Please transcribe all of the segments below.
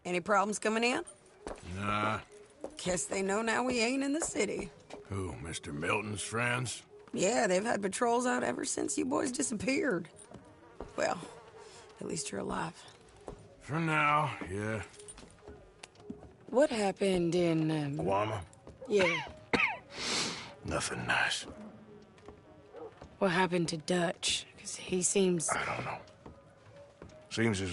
Any problems coming in? Nah. Guess they know now we ain't in the city. Who, Mr. Milton's friends? Yeah, they've had patrols out ever since you boys disappeared. Well, at least you're alive. For now, yeah. What happened in, Guama? Yeah. Nothing nice. What happened to Dutch? Because he seems... I don't know. Seems as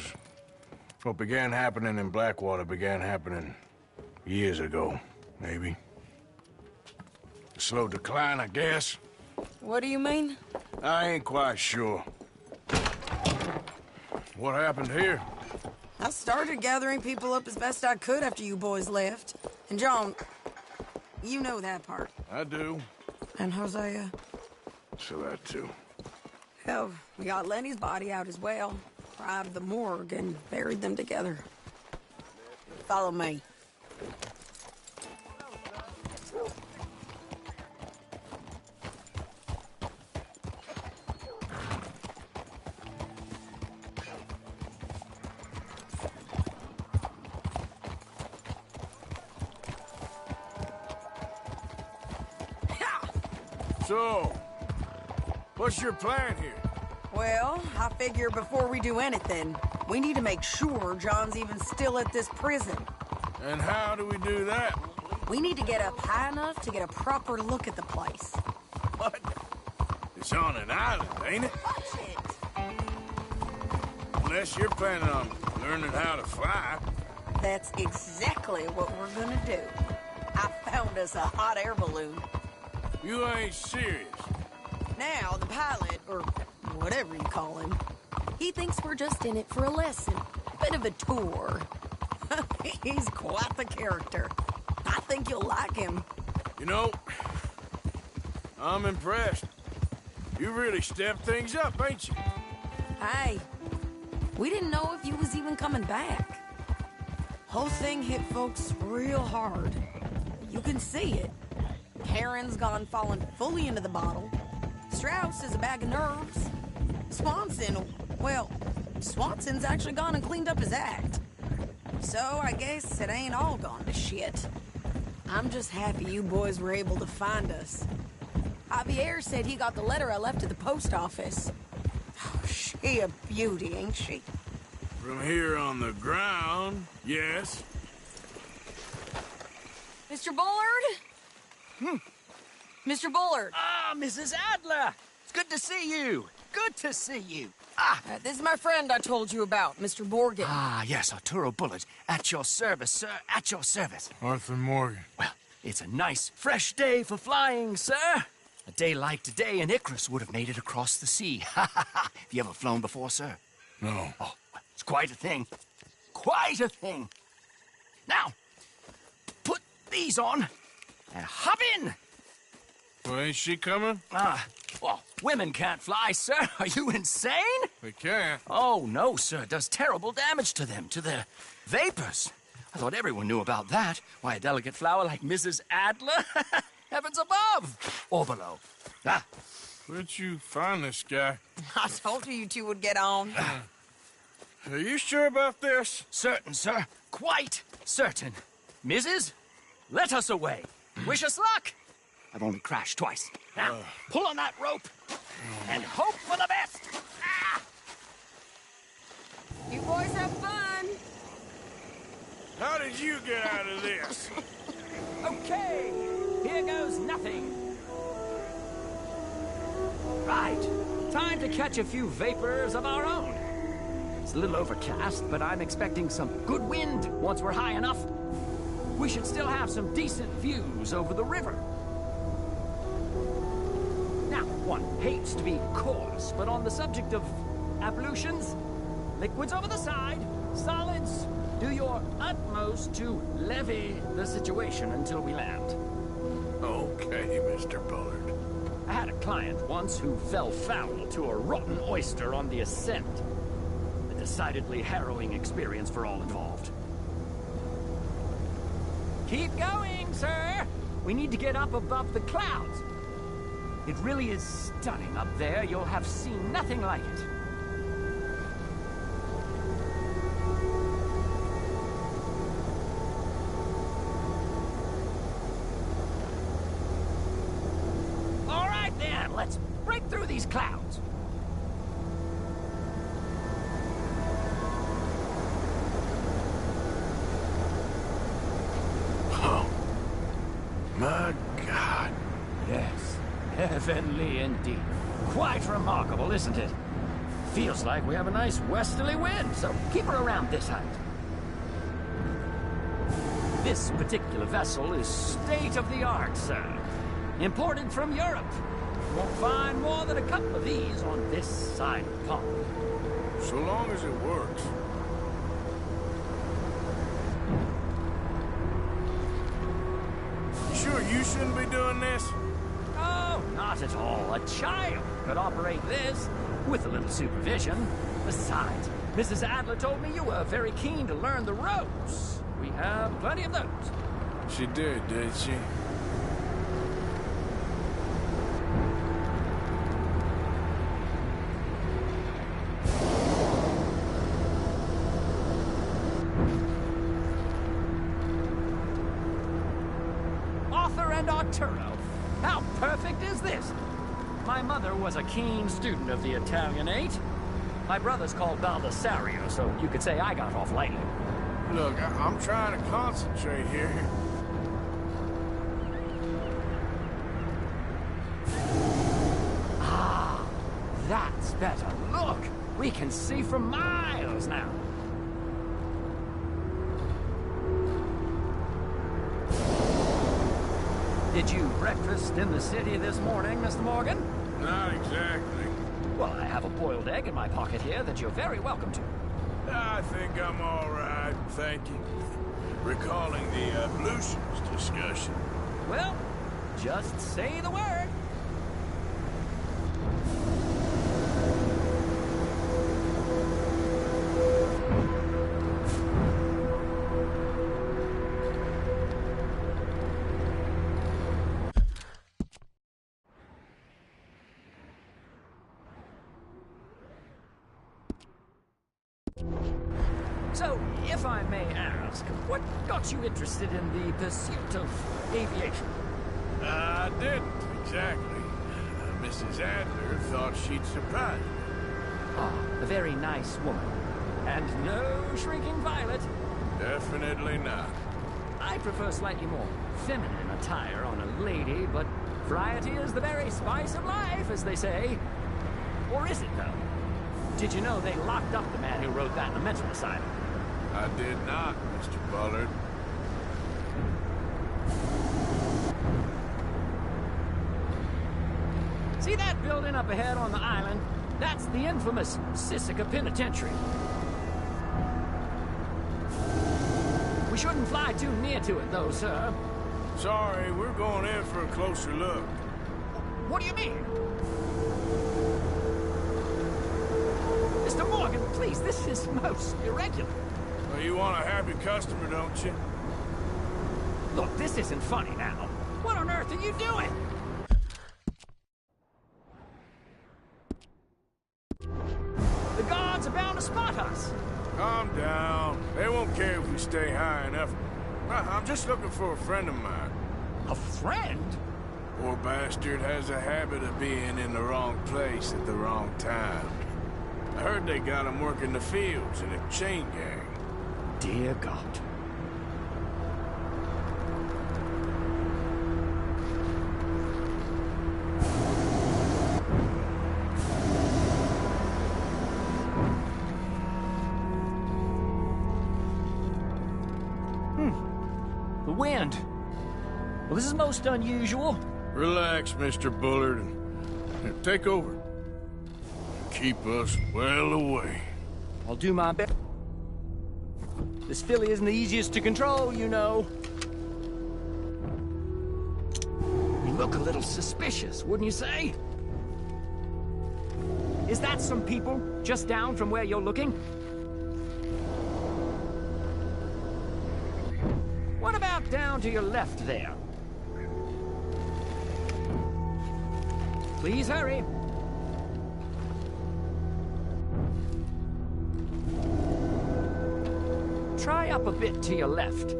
what began happening in Blackwater began happening years ago, maybe. A slow decline, I guess. What do you mean? I ain't quite sure. What happened here? I started gathering people up as best I could after you boys left. And John, you know that part. I do. And Hosea? So that too. Hell, we got Lenny's body out as well. Arrived the morgue and buried them together. Follow me. So, what's your plan here? Well, I figure before we do anything, we need to make sure John's even still at this prison. And how do we do that? We need to get up high enough to get a proper look at the place. What? It's on an island, ain't it? Watch it! Unless you're planning on learning how to fly. That's exactly what we're gonna do. I found us a hot air balloon. You ain't serious. Now, the pilot, or whatever you call him, he thinks we're just in it for a lesson. A bit of a tour. He's quite the character. I think you'll like him. You know, I'm impressed. You really stepped things up, ain't you? Hey, we didn't know if you was even coming back. Whole thing hit folks real hard. You can see it. Karen's gone falling fully into the bottle. Strauss is a bag of nerves. Swanson's actually gone and cleaned up his act. So I guess it ain't all gone to shit. I'm just happy you boys were able to find us. Javier said he got the letter I left at the post office. Oh, she a beauty, ain't she? From here on the ground, yes. Mr. Bullard? Mr. Bullard. Ah, Mrs. Adler! It's good to see you. Good to see you. This is my friend I told you about, Mr. Morgan. Ah, yes, Arturo Bullard. At your service, sir. At your service. Arthur Morgan. Well, it's a nice, fresh day for flying, sir. A day like today, an Icarus would have made it across the sea. Have you ever flown before, sir? No. Oh, well, it's quite a thing. Quite a thing. Now, put these on and hop in. Well, ain't she coming? Well, women can't fly, sir. Are you insane? They can't. Oh, no, sir. It does terrible damage to them, to their vapors. I thought everyone knew about that. Why, a delicate flower like Mrs. Adler? Heavens above. Or below. Where'd you find this guy? I told you two would get on. Are you sure about this? Certain, sir. Quite certain. Mrs., let us away. Wish us luck. I've only crashed twice. Now, pull on that rope and hope for the best. You boys have fun. How did you get out of this? Okay, here goes nothing. Right, time to catch a few vapors of our own. It's a little overcast, but I'm expecting some good wind once we're high enough. We should still have some decent views over the river. Now, one hates to be coarse, but on the subject of ablutions, liquids over the side, solids, do your utmost to levy the situation until we land. Okay, Mr. Bullard. I had a client once who fell foul to a rotten oyster on the ascent. A decidedly harrowing experience for all involved. Keep going, sir! We need to get up above the clouds. It really is stunning up there. You'll have seen nothing like it. through these clouds. Oh, my God. Yes, heavenly indeed. Quite remarkable, isn't it? Feels like we have a nice westerly wind, so keep her around this height. This particular vessel is state-of-the-art, sir. Imported from Europe. You won't find more than a couple of these on this side of the pond. So long as it works. You sure you shouldn't be doing this? Oh, not at all. A child could operate this with a little supervision. Besides, Mrs. Adler told me you were very keen to learn the ropes. We have plenty of those. She did she? Arthur and Arturo. How perfect is this? My mother was a keen student of the Italianate. My brother's called Baldessario, so you could say I got off lightly. Look, I'm trying to concentrate here. Ah, that's better. Look, we can see for miles now. Did you breakfast in the city this morning, Mr. Morgan? Not exactly. Well, I have a boiled egg in my pocket here that you're very welcome to. I think I'm all right, thank you. Recalling the ablutions discussion. Well, just say the word. So, if I may ask, what got you interested in the pursuit of aviation? I didn't, exactly. Mrs. Adler thought she'd surprise me. Ah, a very nice woman. And no shrinking violet. Definitely not. I prefer slightly more feminine attire on a lady, but variety is the very spice of life, as they say. Or is it, though? Did you know they locked up the man who wrote that in a mental asylum? I did not, Mr. Bullard. See that building up ahead on the island? That's the infamous Sisika Penitentiary. We shouldn't fly too near to it, though, sir. Sorry, we're going in for a closer look. What do you mean? Mr. Morgan, please, this is most irregular. Well, you want a happy customer, don't you? Look, this isn't funny now. What on earth are you doing? The guards are bound to spot us. Calm down. They won't care if we stay high enough. I'm just looking for a friend of mine. A friend? Poor bastard has a habit of being in the wrong place at the wrong time. I heard they got him working the fields in a chain gang. Dear God. The wind. Well, this is most unusual. Relax, Mr. Bullard, and take over. Keep us well away. I'll do my best. This filly isn't the easiest to control, you know. You look a little suspicious, wouldn't you say? Is that some people just down from where you're looking? What about down to your left there? Please hurry. Try up a bit to your left.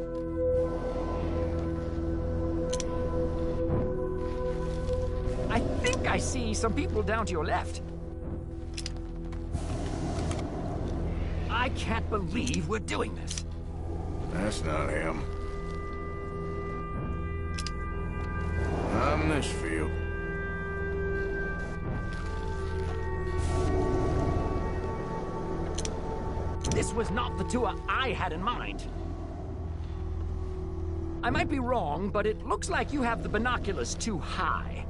I think think I see some people down to your left. I can't believe we're doing this. That's not him. Not in this field. This was not the tour I had in mind. I might be wrong, but it looks like you have the binoculars too high.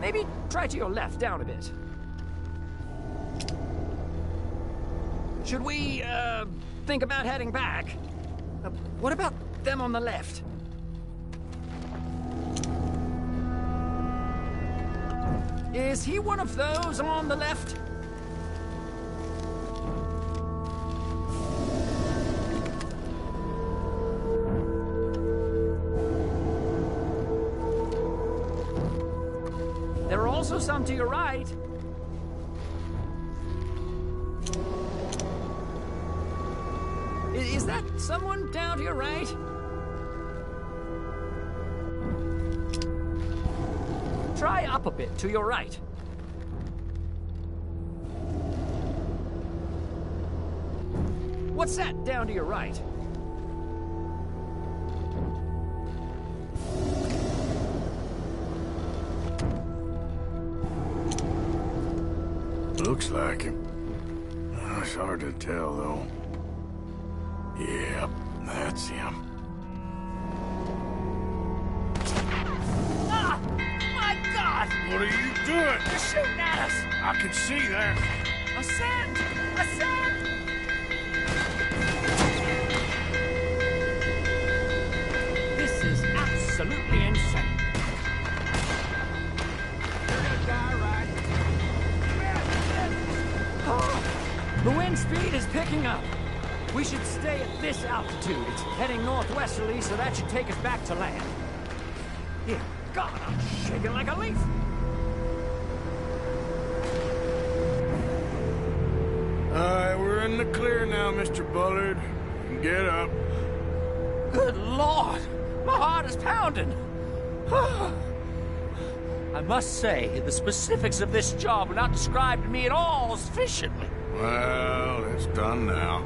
Maybe try to your left, down a bit. Should we, think about heading back? What about them on the left? Is he one of those on the left? There are also some to your right. Is that someone down to your right? Try up a bit to your right. What's that down to your right? Looks like him. It's hard to tell, though. Yep, that's him. Ah! My God! What are you doing? They're shooting at us! I can see that. Ascend! Ascend! This is absolutely insane. You're gonna die, right? Oh, the wind speed is picking up. We should stay at this altitude. It's heading northwesterly, so that should take us back to land. Dear God, I'm shaking like a leaf. Alright, we're in the clear now, Mr. Bullard. Get up. Good Lord! My heart is pounding! I must say, the specifics of this job were not described to me at all sufficiently. Well, it's done now.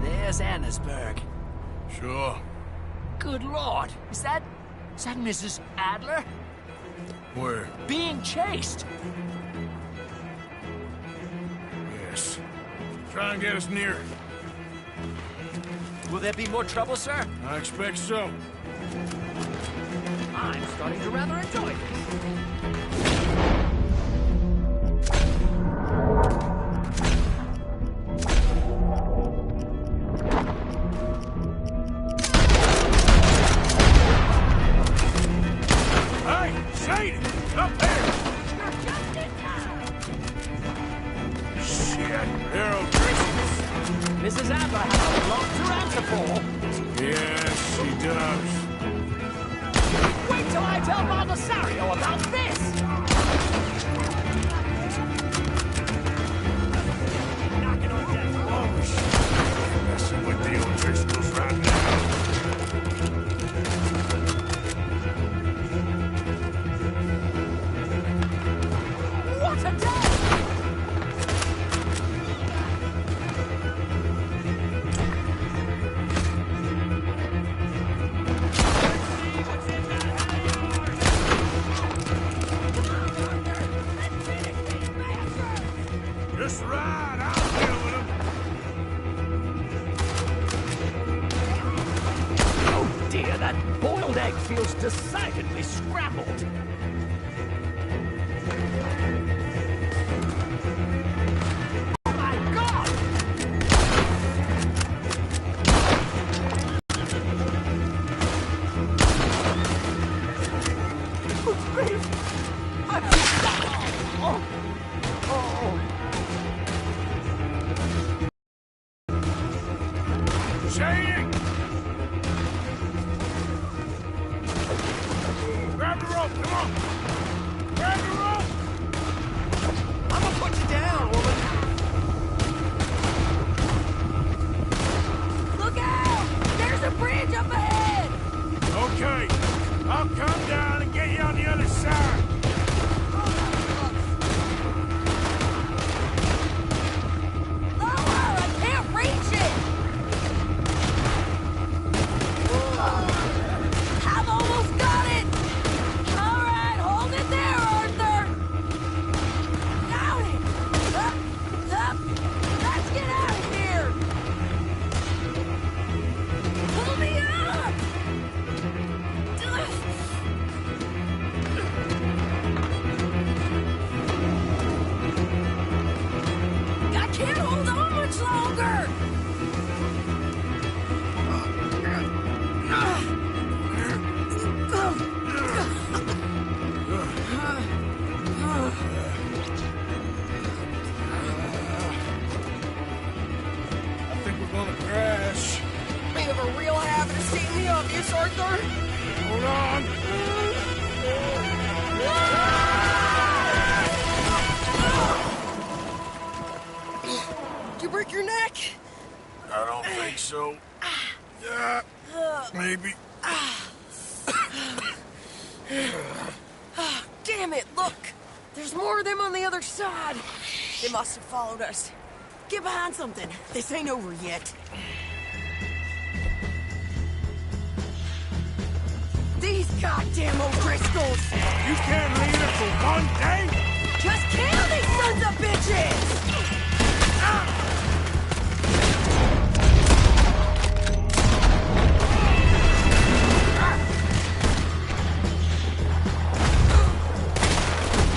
There's Annesburg. Sure. Good Lord, is that Mrs. Adler? Where? Being chased. Yes. Try and get us near it. Will there be more trouble, sir? I expect so. I'm starting to rather enjoy this. Mrs. Adler has a lot to answer for. Yes, she does. Wait till I tell Baldasario about this! Knocking on death. Oh, shit. Messing with the O'Driscolls right now. What a day! Just ride, I'll deal with him. Oh dear, that boiled egg feels decidedly scrambled. Oh my God! Good grief! Shane! Grab the rope, come on! Grab the rope! on the grass. You have a real habit of seeing the obvious, Arthur. Hold on. Did you break your neck? I don't think so. Yeah, maybe. Damn it, look! There's more of them on the other side. They must have followed us. Get behind something. This ain't over yet. These goddamn O'Driscolls! You can't leave it for one day? Just kill these sons of bitches!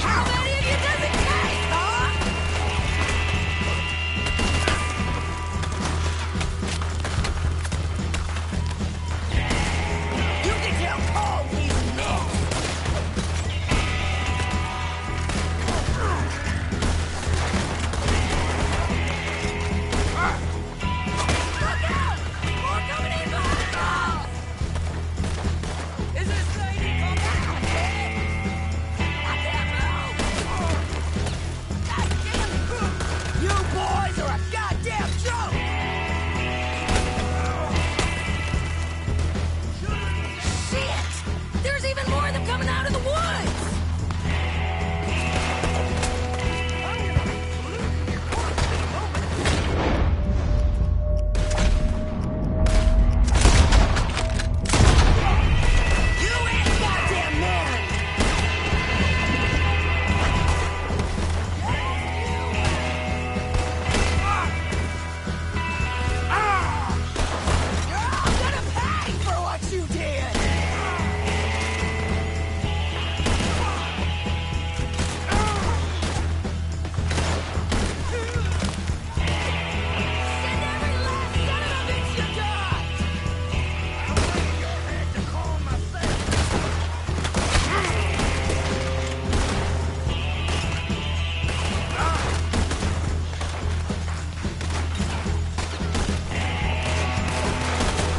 How many of you does it take, huh? You can tell Carl he's next. Look out! More coming in behind us! Is this lady coming out here? I can't move! God damn it! You boys are a goddamn joke! Shit! There's even more of them coming out of the woods! You ain't a goddamn man! You're all gonna pay for what you did! Send every last son of a bitch you got! I'm waiting your head to call myself.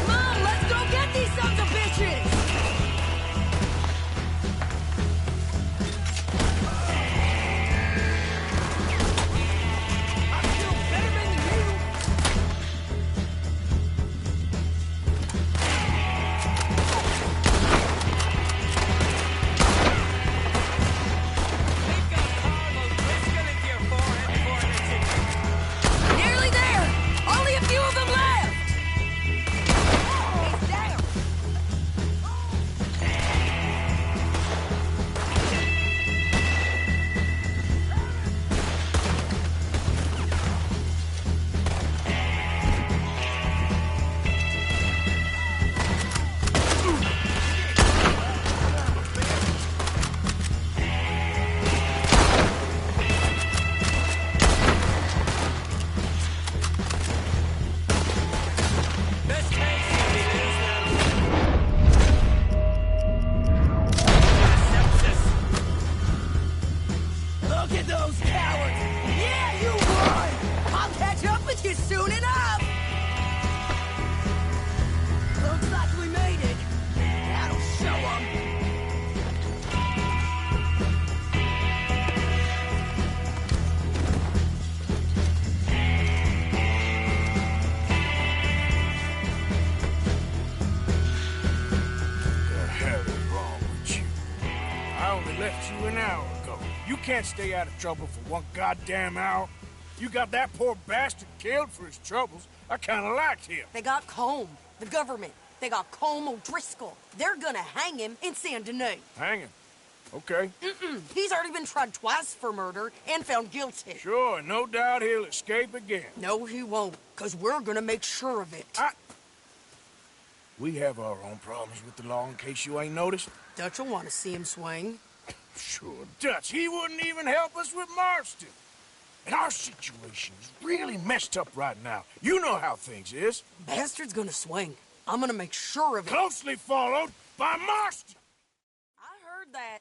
Mom, let's go get these sons of bitches! I'm still better than you! Nearly there! Only a few of them left! He's down! Look at those cowards! Yeah, you won! I'll catch up with you soon enough! Looks like we made it. That'll show 'em. The hell is wrong with you? I only left you an hour ago. You can't stay out of trouble for one goddamn hour. You got that poor bastard killed for his troubles. I kind of liked him. They got Combe, the government. They got Combe O'Driscoll. They're gonna hang him in Saint Denis. Hanging. Okay. He's already been tried twice for murder and found guilty. Sure, no doubt he'll escape again. No, he won't, because we're gonna make sure of it. We have our own problems with the law, in case you ain't noticed. Dutch will want to see him swing. Sure, Dutch. He wouldn't even help us with Marston. And our situation is really messed up right now. You know how things is. Bastard's gonna swing. I'm gonna make sure of it. Closely followed by Marston. I heard that.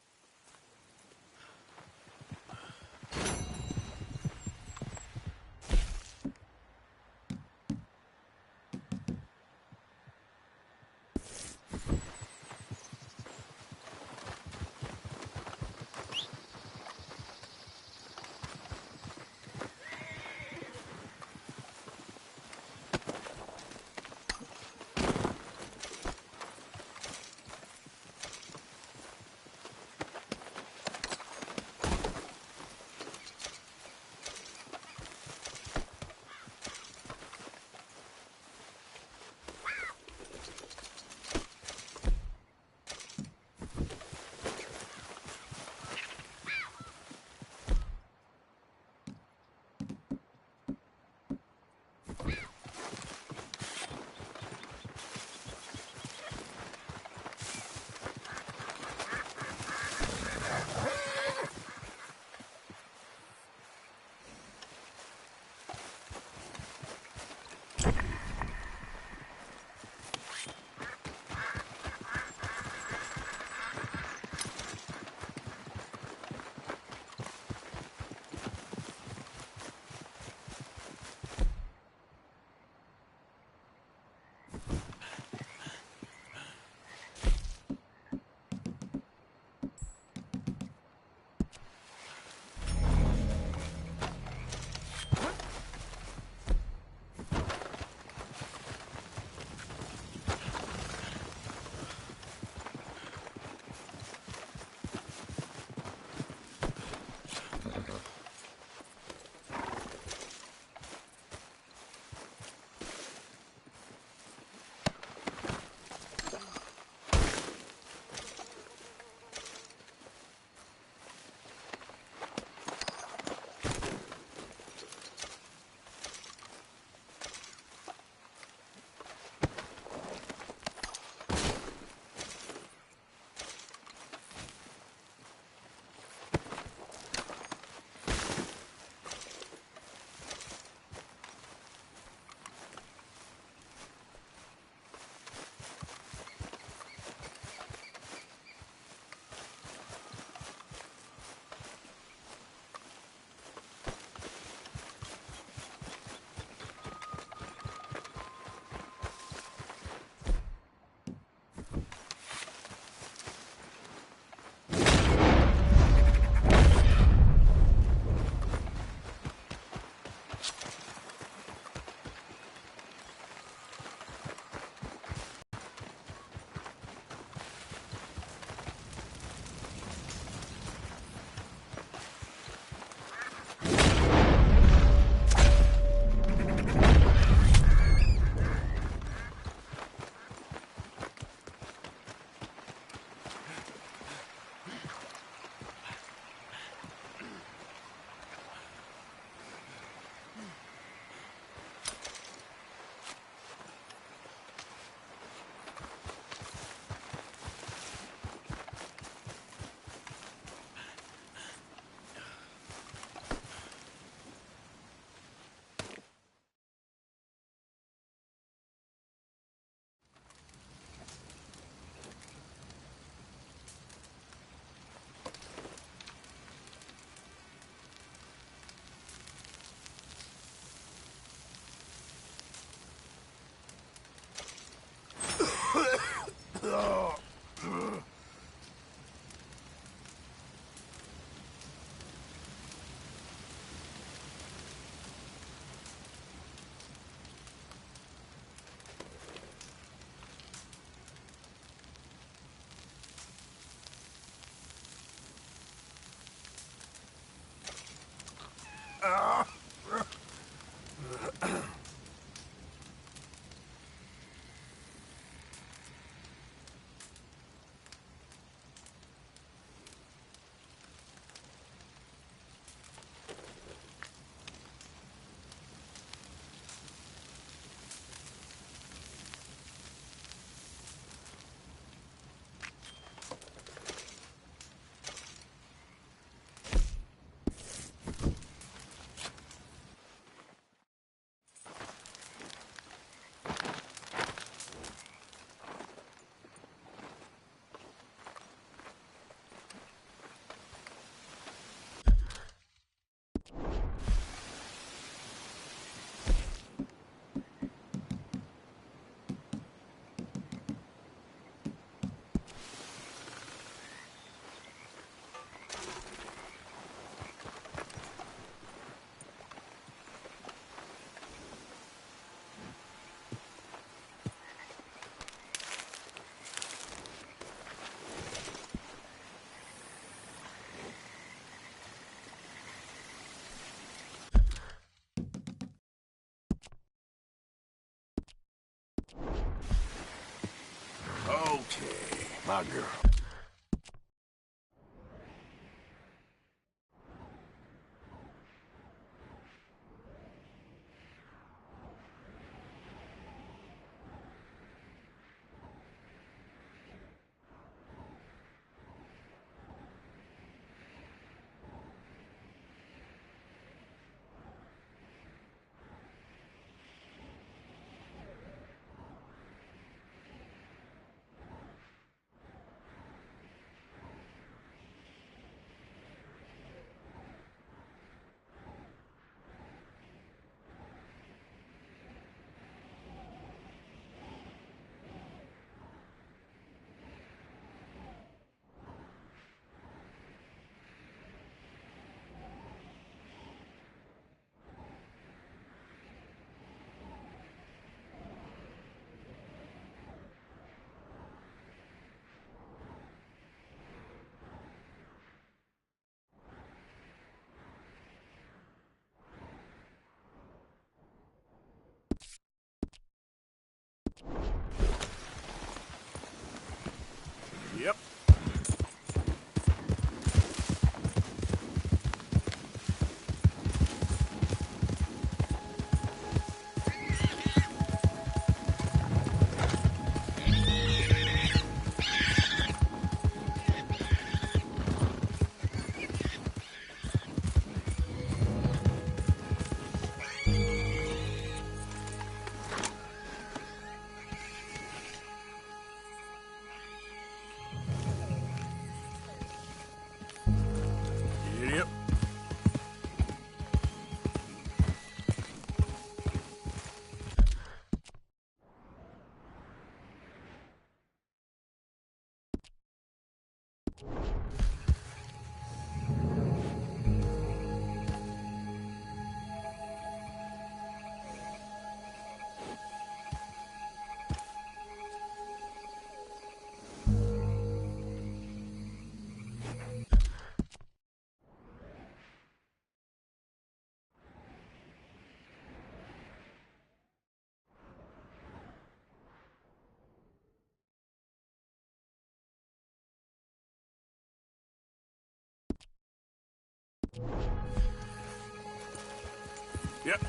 My girl. Yep. Yep. Yep.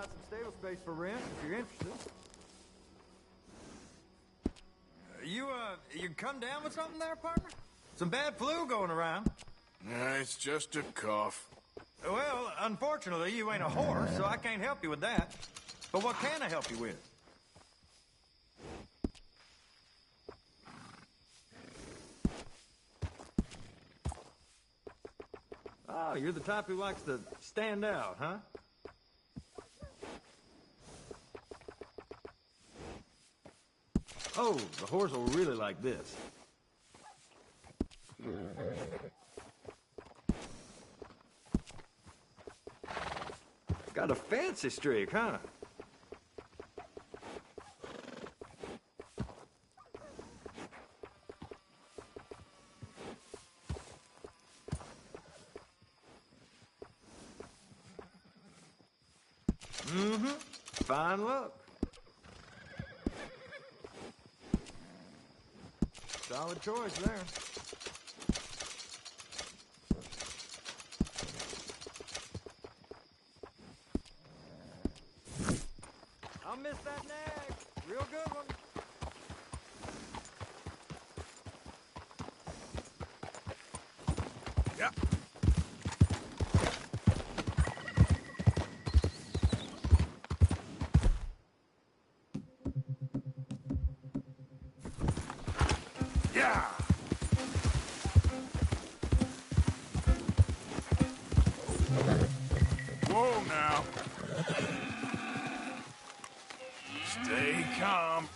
got some stable space for rent if you're interested. You come down with something there, partner? Some bad flu going around? Nah, it's just a cough. Well, unfortunately, you ain't a horse, so I can't help you with that. But what can I help you with? Oh, you're the type who likes to stand out, huh? Oh, the horse will really like this. Got a fancy streak, huh? Mm-hmm. Fine look. Solid choice there. I'll miss that nag. Real good one. Yeah. Yeah. Whoa now. Stay calm.